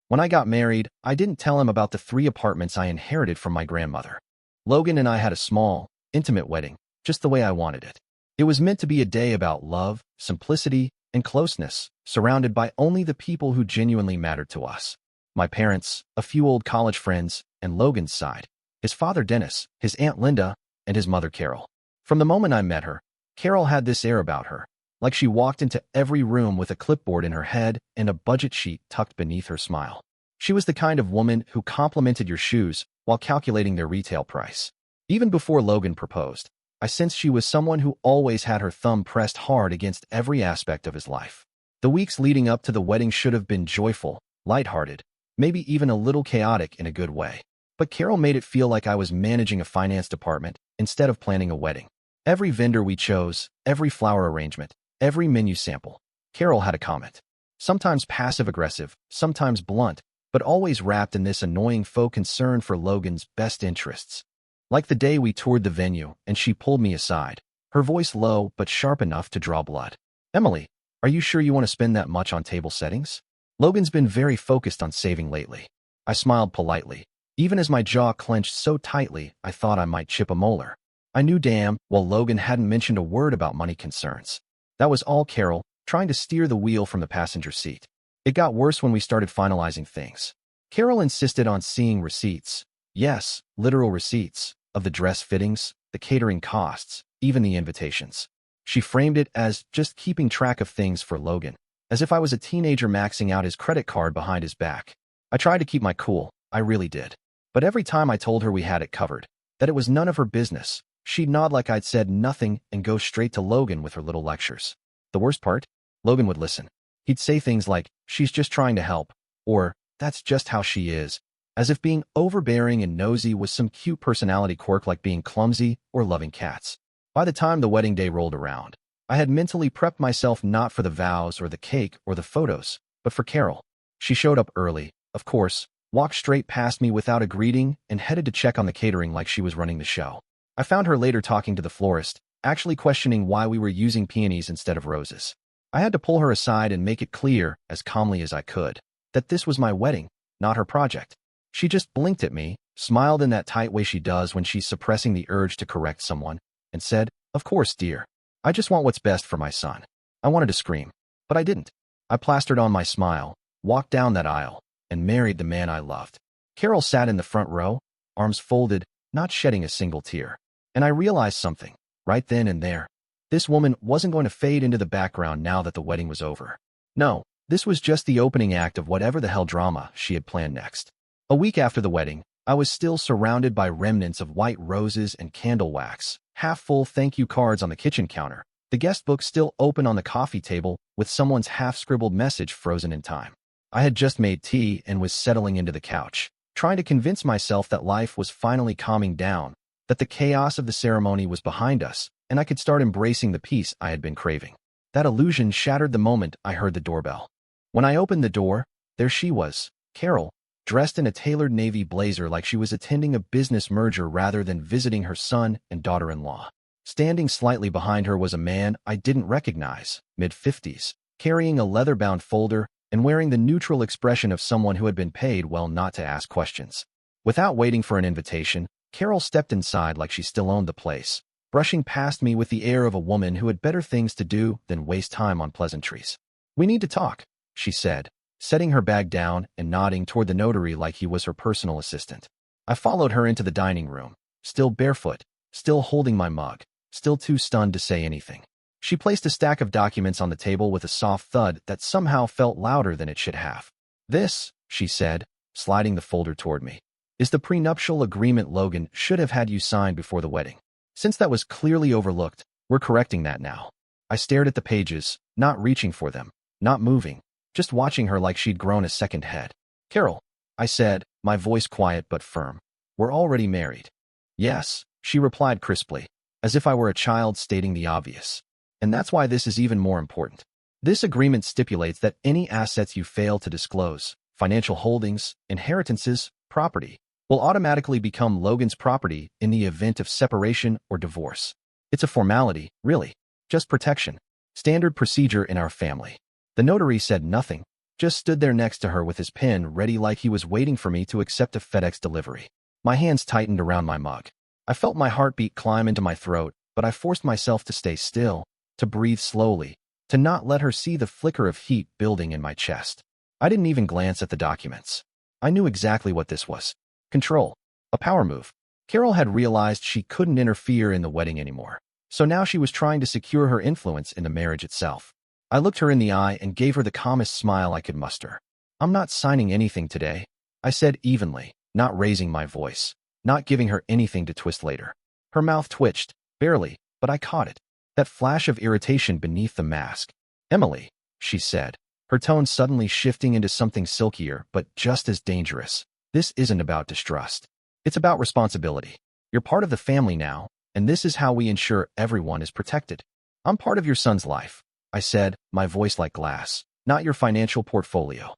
When I got married, I didn't tell him about the 3 apartments I inherited from my grandmother. Logan and I had a small, intimate wedding, just the way I wanted it. It was meant to be a day about love, simplicity, and closeness, surrounded by only the people who genuinely mattered to us. My parents, a few old college friends, and Logan's side, his father Dennis, his aunt Linda, and his mother Carol. From the moment I met her, Carol had this air about her, like she walked into every room with a clipboard in her head and a budget sheet tucked beneath her smile. She was the kind of woman who complimented your shoes while calculating their retail price. Even before Logan proposed, I sensed she was someone who always had her thumb pressed hard against every aspect of his life. The weeks leading up to the wedding should have been joyful, lighthearted, maybe even a little chaotic in a good way. But Carol made it feel like I was managing a finance department instead of planning a wedding. Every vendor we chose, every flower arrangement, every menu sample, Carol had a comment. Sometimes passive-aggressive, sometimes blunt, but always wrapped in this annoying faux concern for Logan's best interests. Like the day we toured the venue and she pulled me aside, her voice low but sharp enough to draw blood. "Emily, are you sure you want to spend that much on table settings? Logan's been very focused on saving lately." I smiled politely, even as my jaw clenched so tightly I thought I might chip a molar. I knew damn well Logan hadn't mentioned a word about money concerns. That was all Carol, trying to steer the wheel from the passenger seat. It got worse when we started finalizing things. Carol insisted on seeing receipts. Yes, literal receipts, of the dress fittings, the catering costs, even the invitations. She framed it as just keeping track of things for Logan, as if I was a teenager maxing out his credit card behind his back. I tried to keep my cool, I really did. But every time I told her we had it covered, that it was none of her business, she'd nod like I'd said nothing and go straight to Logan with her little lectures. The worst part? Logan would listen. He'd say things like, "She's just trying to help," or "That's just how she is," as if being overbearing and nosy was some cute personality quirk like being clumsy or loving cats. By the time the wedding day rolled around, I had mentally prepped myself not for the vows or the cake or the photos, but for Carol. She showed up early, of course, walked straight past me without a greeting, and headed to check on the catering like she was running the show. I found her later talking to the florist, actually questioning why we were using peonies instead of roses. I had to pull her aside and make it clear, as calmly as I could, that this was my wedding, not her project. She just blinked at me, smiled in that tight way she does when she's suppressing the urge to correct someone, and said, "Of course, dear. I just want what's best for my son." I wanted to scream, but I didn't. I plastered on my smile, walked down that aisle, and married the man I loved. Carol sat in the front row, arms folded, not shedding a single tear. And I realized something, right then and there. This woman wasn't going to fade into the background now that the wedding was over. No, this was just the opening act of whatever the hell drama she had planned next. A week after the wedding, I was still surrounded by remnants of white roses and candle wax, half-full thank you cards on the kitchen counter, the guest book still open on the coffee table with someone's half-scribbled message frozen in time. I had just made tea and was settling into the couch, trying to convince myself that life was finally calming down, that the chaos of the ceremony was behind us, and I could start embracing the peace I had been craving. That illusion shattered the moment I heard the doorbell. When I opened the door, there she was, Carol, dressed in a tailored navy blazer like she was attending a business merger rather than visiting her son and daughter-in-law. Standing slightly behind her was a man I didn't recognize, mid-50s, carrying a leather-bound folder and wearing the neutral expression of someone who had been paid well not to ask questions. Without waiting for an invitation, Carol stepped inside like she still owned the place, brushing past me with the air of a woman who had better things to do than waste time on pleasantries. "We need to talk," she said, setting her bag down and nodding toward the notary like he was her personal assistant. I followed her into the dining room, still barefoot, still holding my mug, still too stunned to say anything. She placed a stack of documents on the table with a soft thud that somehow felt louder than it should have. "This," she said, sliding the folder toward me, "is the prenuptial agreement Logan should have had you sign before the wedding. Since that was clearly overlooked, we're correcting that now." I stared at the pages, not reaching for them, not moving, just watching her like she'd grown a second head. "Carol," I said, my voice quiet but firm, "we're already married." "Yes," she replied crisply, as if I were a child stating the obvious. "And that's why this is even more important. This agreement stipulates that any assets you fail to disclose, financial holdings, inheritances, property, will automatically become Logan's property in the event of separation or divorce. It's a formality, really, just protection. Standard procedure in our family." The notary said nothing, just stood there next to her with his pen ready like he was waiting for me to accept a FedEx delivery. My hands tightened around my mug. I felt my heartbeat climb into my throat, but I forced myself to stay still, to breathe slowly, to not let her see the flicker of heat building in my chest. I didn't even glance at the documents. I knew exactly what this was. Control. A power move. Carol had realized she couldn't interfere in the wedding anymore. So now she was trying to secure her influence in the marriage itself. I looked her in the eye and gave her the calmest smile I could muster. "I'm not signing anything today," I said evenly, not raising my voice, not giving her anything to twist later. Her mouth twitched, barely, but I caught it. That flash of irritation beneath the mask. "Emily," she said, her tone suddenly shifting into something silkier but just as dangerous. "This isn't about distrust. It's about responsibility. You're part of the family now, and this is how we ensure everyone is protected. I'm part of your son's life," I said, my voice like glass, "not your financial portfolio."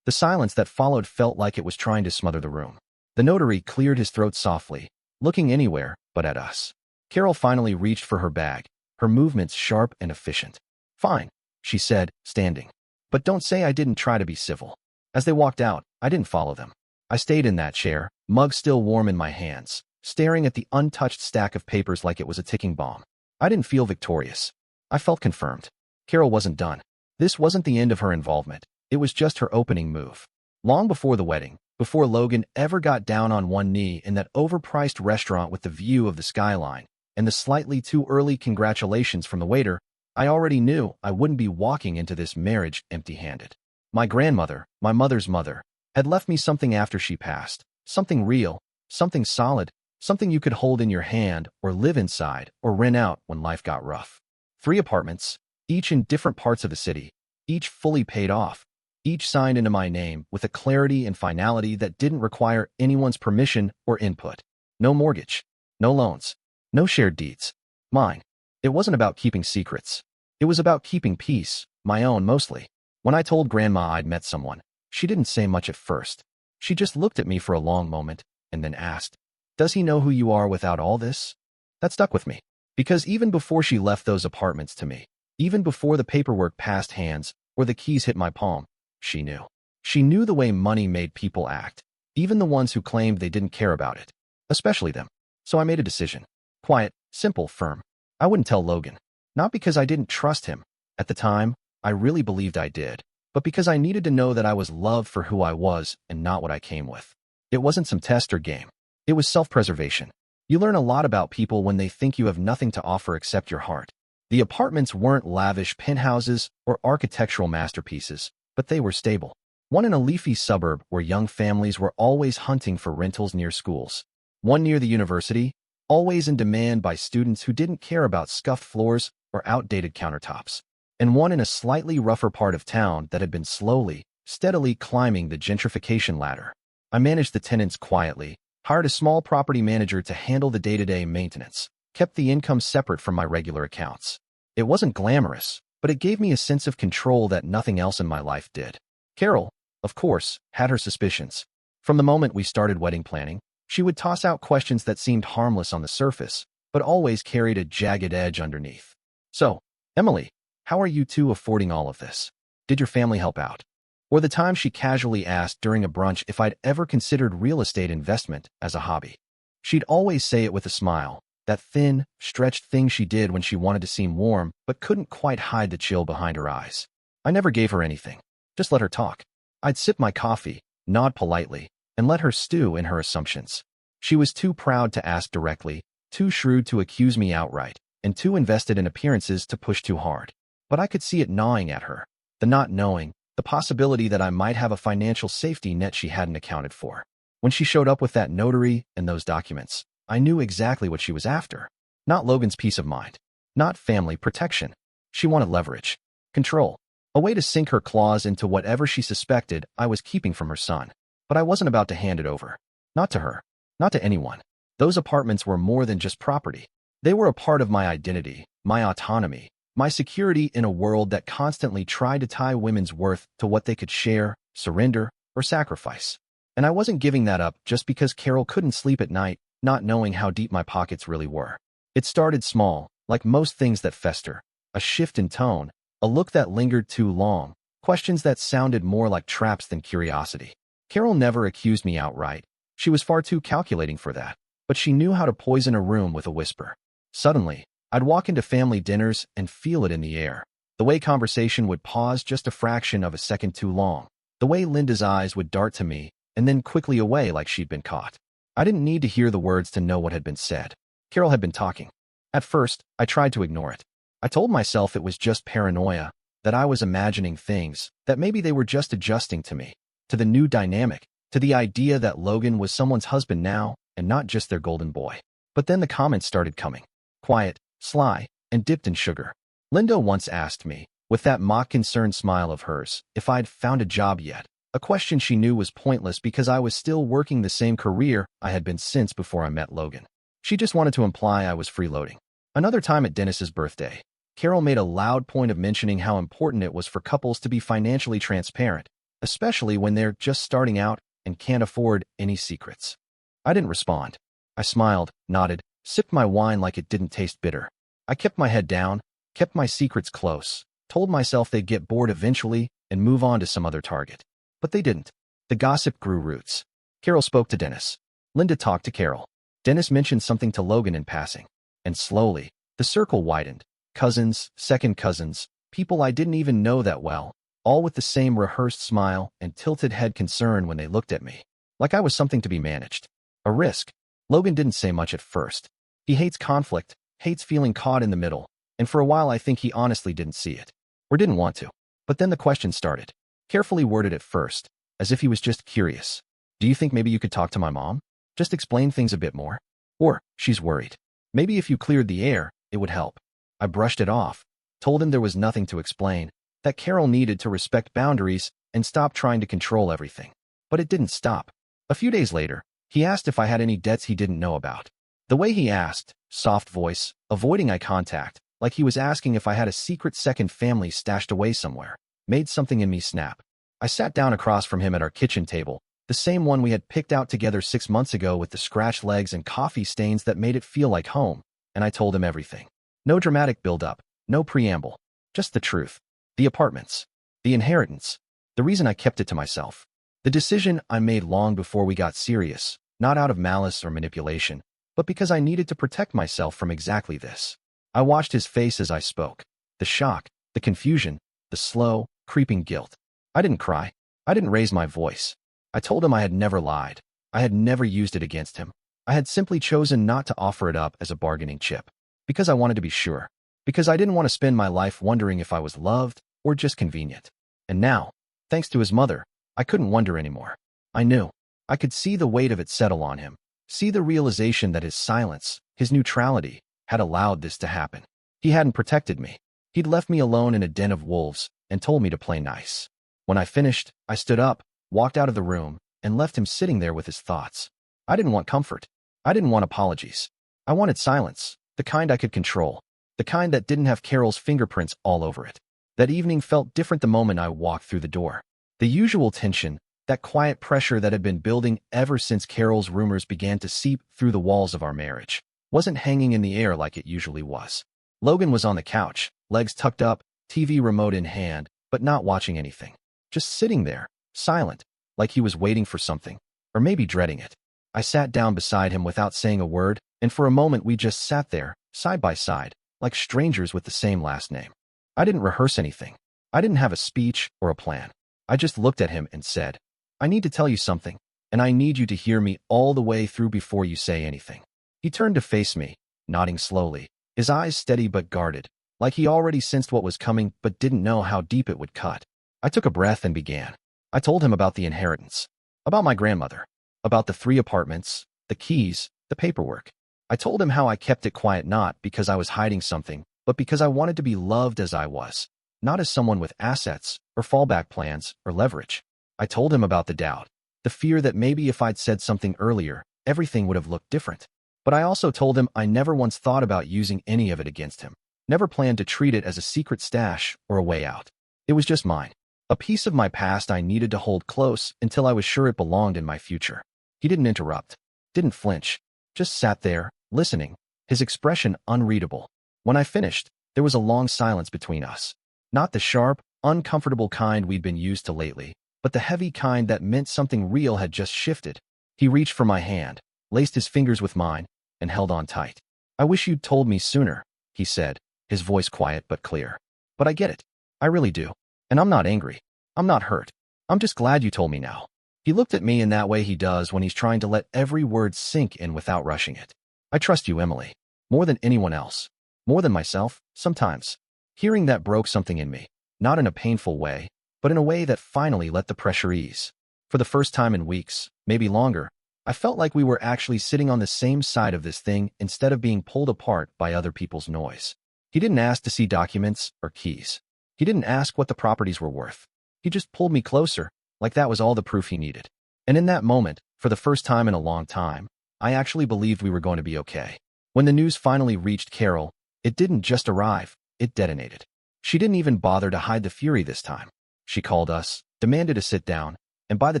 The silence that followed felt like it was trying to smother the room. The notary cleared his throat softly, looking anywhere but at us. Carol finally reached for her bag, her movements sharp and efficient. "Fine," she said, standing. "But don't say I didn't try to be civil." As they walked out, I didn't follow them. I stayed in that chair, mug still warm in my hands, staring at the untouched stack of papers like it was a ticking bomb. I didn't feel victorious. I felt confirmed. Carol wasn't done. This wasn't the end of her involvement. It was just her opening move. Long before the wedding, before Logan ever got down on one knee in that overpriced restaurant with the view of the skyline, and the slightly too early congratulations from the waiter, I already knew I wouldn't be walking into this marriage empty-handed. My grandmother, my mother's mother, had left me something after she passed, something real, something solid, something you could hold in your hand or live inside or rent out when life got rough. 3 apartments, each in different parts of the city, each fully paid off, each signed into my name with a clarity and finality that didn't require anyone's permission or input. No mortgage, no loans, no shared deeds. Mine. It wasn't about keeping secrets. It was about keeping peace, my own mostly. When I told Grandma I'd met someone, she didn't say much at first. She just looked at me for a long moment and then asked, "Does he know who you are without all this?" That stuck with me. Because even before she left those apartments to me, even before the paperwork passed hands or the keys hit my palm, she knew. She knew the way money made people act, even the ones who claimed they didn't care about it, especially them. So I made a decision. Quiet, simple, firm. I wouldn't tell Logan. Not because I didn't trust him. At the time, I really believed I did, but because I needed to know that I was loved for who I was and not what I came with. It wasn't some test or game. It was self-preservation. You learn a lot about people when they think you have nothing to offer except your heart. The apartments weren't lavish penthouses or architectural masterpieces, but they were stable. One in a leafy suburb where young families were always hunting for rentals near schools. One near the university, always in demand by students who didn't care about scuffed floors or outdated countertops. And one in a slightly rougher part of town that had been slowly, steadily climbing the gentrification ladder. I managed the tenants quietly, hired a small property manager to handle the day-to-day maintenance, kept the income separate from my regular accounts. It wasn't glamorous, but it gave me a sense of control that nothing else in my life did. Carol, of course, had her suspicions. From the moment we started wedding planning, she would toss out questions that seemed harmless on the surface, but always carried a jagged edge underneath. "So, Emily, how are you two affording all of this? Did your family help out?" Or the time she casually asked during a brunch if I'd ever considered real estate investment as a hobby. She'd always say it with a smile, that thin, stretched thing she did when she wanted to seem warm but couldn't quite hide the chill behind her eyes. I never gave her anything, just let her talk. I'd sip my coffee, nod politely, and let her stew in her assumptions. She was too proud to ask directly, too shrewd to accuse me outright, and too invested in appearances to push too hard. But I could see it gnawing at her, the not knowing, the possibility that I might have a financial safety net she hadn't accounted for. When she showed up with that notary and those documents, I knew exactly what she was after. Not Logan's peace of mind. Not family protection. She wanted leverage. Control. A way to sink her claws into whatever she suspected I was keeping from her son. But I wasn't about to hand it over. Not to her. Not to anyone. Those apartments were more than just property. They were a part of my identity, my autonomy, my security in a world that constantly tried to tie women's worth to what they could share, surrender, or sacrifice. And I wasn't giving that up just because Carol couldn't sleep at night, not knowing how deep my pockets really were. It started small, like most things that fester. A shift in tone, a look that lingered too long, Questions that sounded more like traps than curiosity. Carol never accused me outright. She was far too calculating for that. But she knew how to poison a room with a whisper. Suddenly, I'd walk into family dinners and feel it in the air. The way conversation would pause just a fraction of a second too long. The way Linda's eyes would dart to me and then quickly away like she'd been caught. I didn't need to hear the words to know what had been said. Carol had been talking. At first, I tried to ignore it. I told myself it was just paranoia, that I was imagining things, that maybe they were just adjusting to me, to the new dynamic, to the idea that Logan was someone's husband now and not just their golden boy. But then the comments started coming. Quiet, sly, and dipped in sugar. Linda once asked me, with that mock-concerned smile of hers, if I'd found a job yet. A question she knew was pointless because I was still working the same career I had been since before I met Logan. She just wanted to imply I was freeloading. Another time at Dennis's birthday, Carol made a loud point of mentioning how important it was for couples to be financially transparent, especially when they're just starting out and can't afford any secrets. I didn't respond. I smiled, nodded, sipped my wine like it didn't taste bitter. I kept my head down, kept my secrets close, told myself they'd get bored eventually and move on to some other target. But they didn't. The gossip grew roots. Carol spoke to Dennis. Linda talked to Carol. Dennis mentioned something to Logan in passing. And slowly, the circle widened. Cousins, second cousins, people I didn't even know that well, all with the same rehearsed smile and tilted head concern when they looked at me. Like I was something to be managed. A risk. Logan didn't say much at first. He hates conflict, hates feeling caught in the middle, and for a while I think he honestly didn't see it. Or didn't want to. But then the question started. Carefully worded at first, as if he was just curious. Do you think maybe you could talk to my mom? Just explain things a bit more? Or, she's worried. Maybe if you cleared the air, it would help. I brushed it off, told him there was nothing to explain, that Carol needed to respect boundaries and stop trying to control everything. But it didn't stop. A few days later, he asked if I had any debts he didn't know about. The way he asked, soft voice, avoiding eye contact, like he was asking if I had a secret second family stashed away somewhere, made something in me snap. I sat down across from him at our kitchen table, the same one we had picked out together 6 months ago with the scratched legs and coffee stains that made it feel like home, and I told him everything. No dramatic build-up, no preamble, just the truth. The apartments, the inheritance, the reason I kept it to myself. The decision I made long before we got serious, not out of malice or manipulation, but because I needed to protect myself from exactly this. I watched his face as I spoke. The shock, the confusion, the slow, creeping guilt. I didn't cry. I didn't raise my voice. I told him I had never lied. I had never used it against him. I had simply chosen not to offer it up as a bargaining chip. Because I wanted to be sure. Because I didn't want to spend my life wondering if I was loved or just convenient. And now, thanks to his mother, I couldn't wonder anymore. I knew. I could see the weight of it settle on him. See the realization that his silence, his neutrality, had allowed this to happen. He hadn't protected me. He'd left me alone in a den of wolves and told me to play nice. When I finished, I stood up, walked out of the room, and left him sitting there with his thoughts. I didn't want comfort. I didn't want apologies. I wanted silence, the kind I could control, the kind that didn't have Carol's fingerprints all over it. That evening felt different the moment I walked through the door. The usual tension, that quiet pressure that had been building ever since Carol's rumors began to seep through the walls of our marriage, wasn't hanging in the air like it usually was. Logan was on the couch, legs tucked up, TV remote in hand, but not watching anything. Just sitting there, silent, like he was waiting for something, or maybe dreading it. I sat down beside him without saying a word, and for a moment we just sat there, side by side, like strangers with the same last name. I didn't rehearse anything. I didn't have a speech or a plan. I just looked at him and said, I need to tell you something, and I need you to hear me all the way through before you say anything. He turned to face me, nodding slowly, his eyes steady but guarded, like he already sensed what was coming but didn't know how deep it would cut. I took a breath and began. I told him about the inheritance, about my grandmother, about the 3 apartments, the keys, the paperwork. I told him how I kept it quiet not because I was hiding something, but because I wanted to be loved as I was, not as someone with assets or fallback plans or leverage. I told him about the doubt, the fear that maybe if I'd said something earlier, everything would have looked different. But I also told him I never once thought about using any of it against him, never planned to treat it as a secret stash or a way out. It was just mine. A piece of my past I needed to hold close until I was sure it belonged in my future. He didn't interrupt, didn't flinch, just sat there, listening, his expression unreadable. When I finished, there was a long silence between us. Not the sharp, uncomfortable kind we'd been used to lately, but the heavy kind that meant something real had just shifted. He reached for my hand, laced his fingers with mine, and held on tight. "I wish you'd told me sooner," he said, his voice quiet but clear. "But I get it. I really do. And I'm not angry. I'm not hurt. I'm just glad you told me now." He looked at me in that way he does when he's trying to let every word sink in without rushing it. "I trust you, Emily. More than anyone else. More than myself, sometimes." Hearing that broke something in me, not in a painful way, but in a way that finally let the pressure ease. For the first time in weeks, maybe longer, I felt like we were actually sitting on the same side of this thing instead of being pulled apart by other people's noise. He didn't ask to see documents or keys. He didn't ask what the properties were worth. He just pulled me closer, like that was all the proof he needed. And in that moment, for the first time in a long time, I actually believed we were going to be okay. When the news finally reached Carol, it didn't just arrive, it detonated. She didn't even bother to hide the fury this time. She called us, demanded to sit down, and by the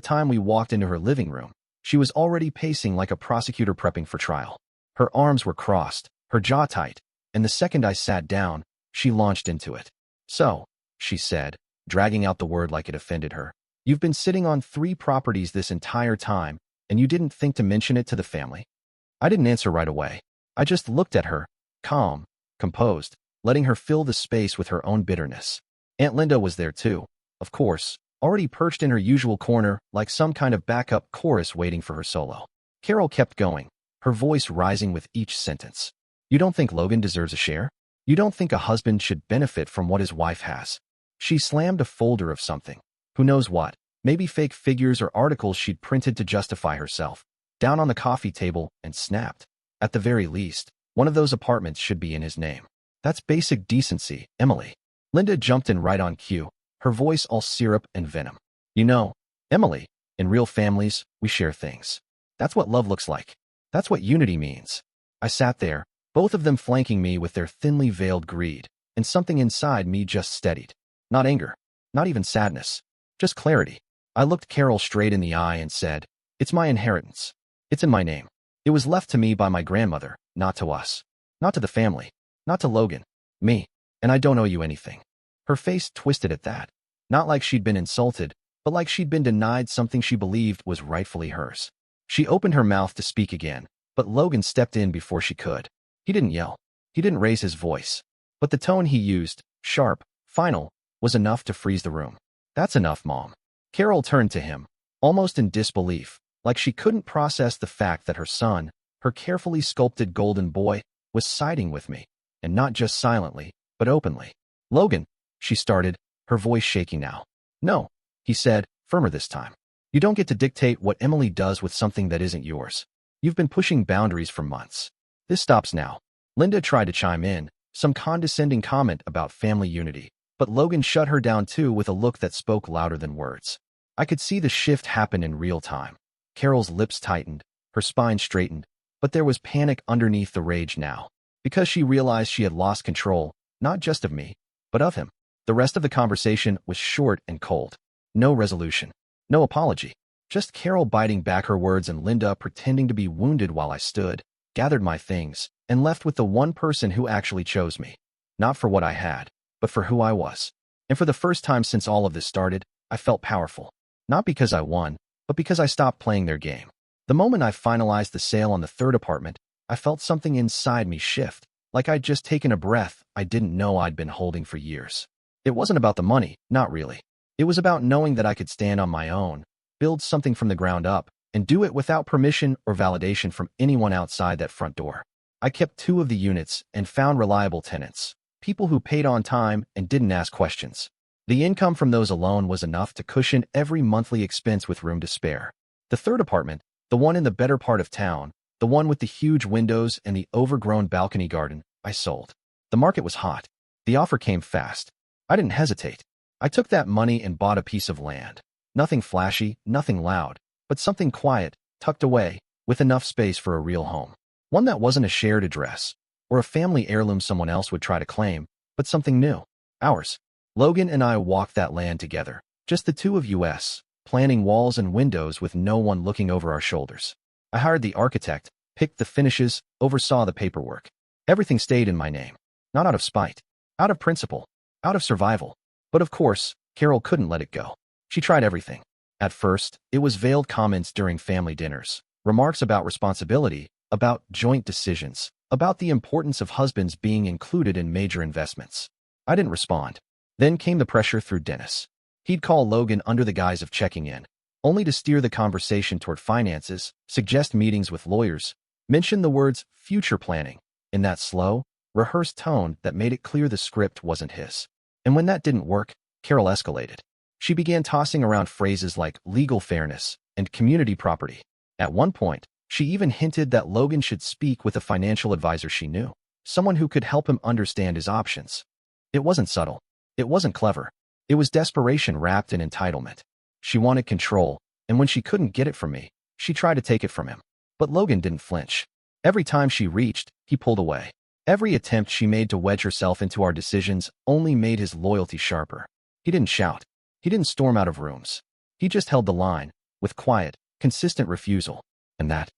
time we walked into her living room, she was already pacing like a prosecutor prepping for trial. Her arms were crossed, her jaw tight, and the second I sat down, she launched into it. "So," she said, dragging out the word like it offended her, "you've been sitting on 3 properties this entire time, and you didn't think to mention it to the family?" I didn't answer right away. I just looked at her, calm, composed, letting her fill the space with her own bitterness. Aunt Linda was there too, of course, already perched in her usual corner like some kind of backup chorus waiting for her solo. Carol kept going, her voice rising with each sentence. "You don't think Logan deserves a share? You don't think a husband should benefit from what his wife has?" She slammed a folder of something. Who knows what? Maybe fake figures or articles she'd printed to justify herself, down on the coffee table and snapped. "At the very least, one of those apartments should be in his name. That's basic decency, Emily." Linda jumped in right on cue, her voice all syrup and venom. "You know, Emily, in real families, we share things. That's what love looks like. That's what unity means." I sat there, both of them flanking me with their thinly veiled greed, and something inside me just steadied. Not anger, not even sadness, just clarity. I looked Carol straight in the eye and said, "It's my inheritance. It's in my name. It was left to me by my grandmother, not to us. Not to the family. Not to Logan. Me. And I don't owe you anything." Her face twisted at that. Not like she'd been insulted, but like she'd been denied something she believed was rightfully hers. She opened her mouth to speak again, but Logan stepped in before she could. He didn't yell. He didn't raise his voice. But the tone he used, sharp, final, was enough to freeze the room. "That's enough, Mom." Carol turned to him, almost in disbelief, like she couldn't process the fact that her son, her carefully sculpted golden boy, was siding with me, and not just silently, but openly. "Logan," she started, her voice shaking now. "No," he said, firmer this time. "You don't get to dictate what Emily does with something that isn't yours. You've been pushing boundaries for months. This stops now." Linda tried to chime in, some condescending comment about family unity, but Logan shut her down too with a look that spoke louder than words. I could see the shift happen in real time. Carol's lips tightened, her spine straightened, but there was panic underneath the rage now, because she realized she had lost control, not just of me, but of him. The rest of the conversation was short and cold. No resolution. No apology. Just Carol biting back her words and Linda pretending to be wounded while I stood, gathered my things, and left with the one person who actually chose me. Not for what I had, but for who I was. And for the first time since all of this started, I felt powerful. Not because I won, but because I stopped playing their game. The moment I finalized the sale on the 3rd apartment, I felt something inside me shift, like I'd just taken a breath I didn't know I'd been holding for years. It wasn't about the money, not really. It was about knowing that I could stand on my own, build something from the ground up, and do it without permission or validation from anyone outside that front door. I kept 2 of the units and found reliable tenants, people who paid on time and didn't ask questions. The income from those alone was enough to cushion every monthly expense with room to spare. The 3rd apartment, the one in the better part of town, the one with the huge windows and the overgrown balcony garden, I sold. The market was hot. The offer came fast. I didn't hesitate. I took that money and bought a piece of land. Nothing flashy, nothing loud, but something quiet, tucked away, with enough space for a real home. One that wasn't a shared address, or a family heirloom someone else would try to claim, but something new. Ours. Logan and I walked that land together, just the 2 of us, planning walls and windows with no one looking over our shoulders. I hired the architect, picked the finishes, oversaw the paperwork. Everything stayed in my name. Not out of spite. Out of principle. Out of survival. But of course, Carol couldn't let it go. She tried everything. At first, it was veiled comments during family dinners, remarks about responsibility, about joint decisions, about the importance of husbands being included in major investments. I didn't respond. Then came the pressure through Dennis. He'd call Logan under the guise of checking in, only to steer the conversation toward finances, suggest meetings with lawyers, mention the words future planning in that slow, rehearsed tone that made it clear the script wasn't his. And when that didn't work, Carol escalated. She began tossing around phrases like legal fairness and community property. At one point, she even hinted that Logan should speak with a financial advisor she knew, someone who could help him understand his options. It wasn't subtle. It wasn't clever. It was desperation wrapped in entitlement. She wanted control, and when she couldn't get it from me, she tried to take it from him. But Logan didn't flinch. Every time she reached, he pulled away. Every attempt she made to wedge herself into our decisions only made his loyalty sharper. He didn't shout. He didn't storm out of rooms. He just held the line, with quiet, consistent refusal. And that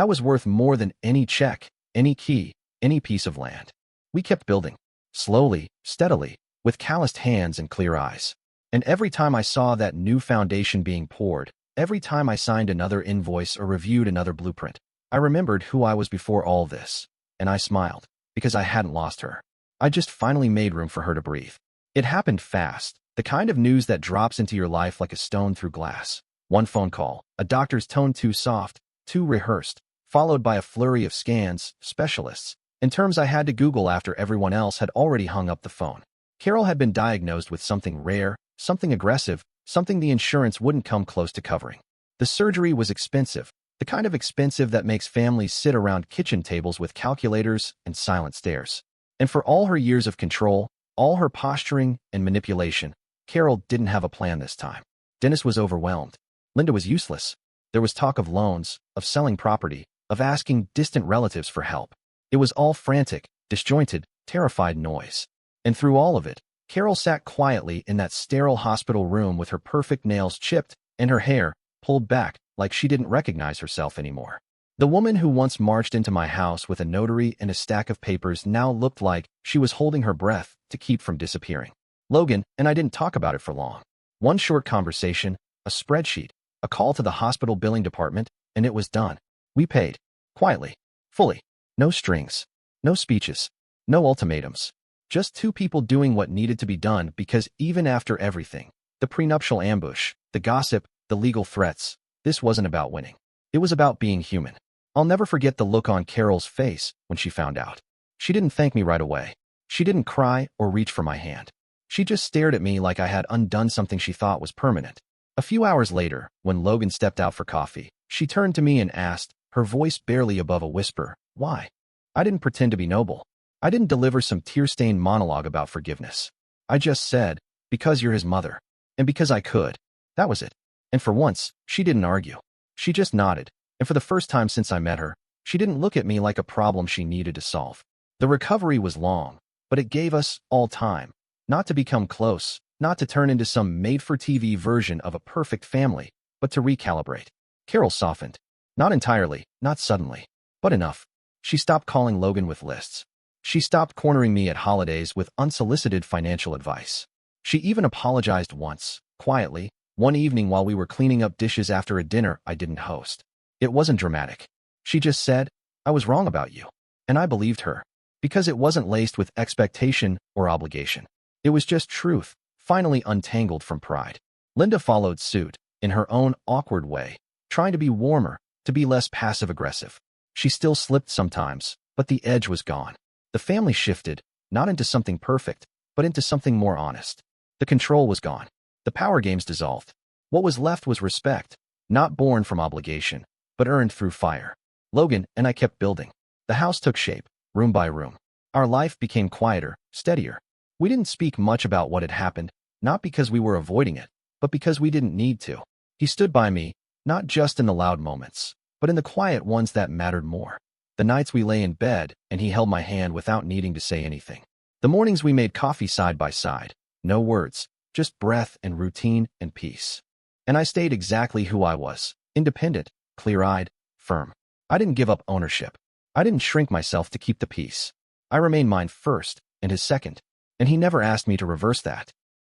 was worth more than any check, any key, any piece of land. We kept building. Slowly, steadily, with calloused hands and clear eyes. And every time I saw that new foundation being poured, every time I signed another invoice or reviewed another blueprint, I remembered who I was before all this, and I smiled, because I hadn't lost her. I just finally made room for her to breathe. It happened fast, the kind of news that drops into your life like a stone through glass. One phone call, a doctor's tone too soft, too rehearsed, followed by a flurry of scans, specialists, and terms I had to Google after everyone else had already hung up the phone. Carol had been diagnosed with something rare, something aggressive, something the insurance wouldn't come close to covering. The surgery was expensive, the kind of expensive that makes families sit around kitchen tables with calculators and silent stares. And for all her years of control, all her posturing and manipulation, Carol didn't have a plan this time. Dennis was overwhelmed. Linda was useless. There was talk of loans, of selling property, of asking distant relatives for help. It was all frantic, disjointed, terrified noise. And through all of it, Carol sat quietly in that sterile hospital room with her perfect nails chipped and her hair pulled back like she didn't recognize herself anymore. The woman who once marched into my house with a notary and a stack of papers now looked like she was holding her breath to keep from disappearing. Logan and I didn't talk about it for long. One short conversation, a spreadsheet, a call to the hospital billing department, and it was done. We paid. Quietly. Fully. No strings. No speeches. No ultimatums. Just two people doing what needed to be done because even after everything, the prenuptial ambush, the gossip, the legal threats, this wasn't about winning. It was about being human. I'll never forget the look on Carol's face when she found out. She didn't thank me right away. She didn't cry or reach for my hand. She just stared at me like I had undone something she thought was permanent. A few hours later, when Logan stepped out for coffee, she turned to me and asked, her voice barely above a whisper, why? I didn't pretend to be noble. I didn't deliver some tear-stained monologue about forgiveness. I just said, because you're his mother. And because I could. That was it. And for once, she didn't argue. She just nodded. And for the first time since I met her, she didn't look at me like a problem she needed to solve. The recovery was long, but it gave us all time. Not to become close, not to turn into some made-for-TV version of a perfect family, but to recalibrate. Carol softened. Not entirely, not suddenly, but enough. She stopped calling Logan with lists. She stopped cornering me at holidays with unsolicited financial advice. She even apologized once, quietly, one evening while we were cleaning up dishes after a dinner I didn't host. It wasn't dramatic. She just said, I was wrong about you. And I believed her. Because it wasn't laced with expectation or obligation. It was just truth, finally untangled from pride. Linda followed suit, in her own awkward way, trying to be warmer, to be less passive-aggressive. She still slipped sometimes, but the edge was gone. The family shifted, not into something perfect, but into something more honest. The control was gone. The power games dissolved. What was left was respect, not born from obligation, but earned through fire. Logan and I kept building. The house took shape, room by room. Our life became quieter, steadier. We didn't speak much about what had happened, not because we were avoiding it, but because we didn't need to. He stood by me, not just in the loud moments, but in the quiet ones that mattered more. The nights we lay in bed and he held my hand without needing to say anything. The mornings we made coffee side by side. No words, just breath and routine and peace. And I stayed exactly who I was, independent, clear-eyed, firm. I didn't give up ownership. I didn't shrink myself to keep the peace. I remained mine first and his second, and he never asked me to reverse that.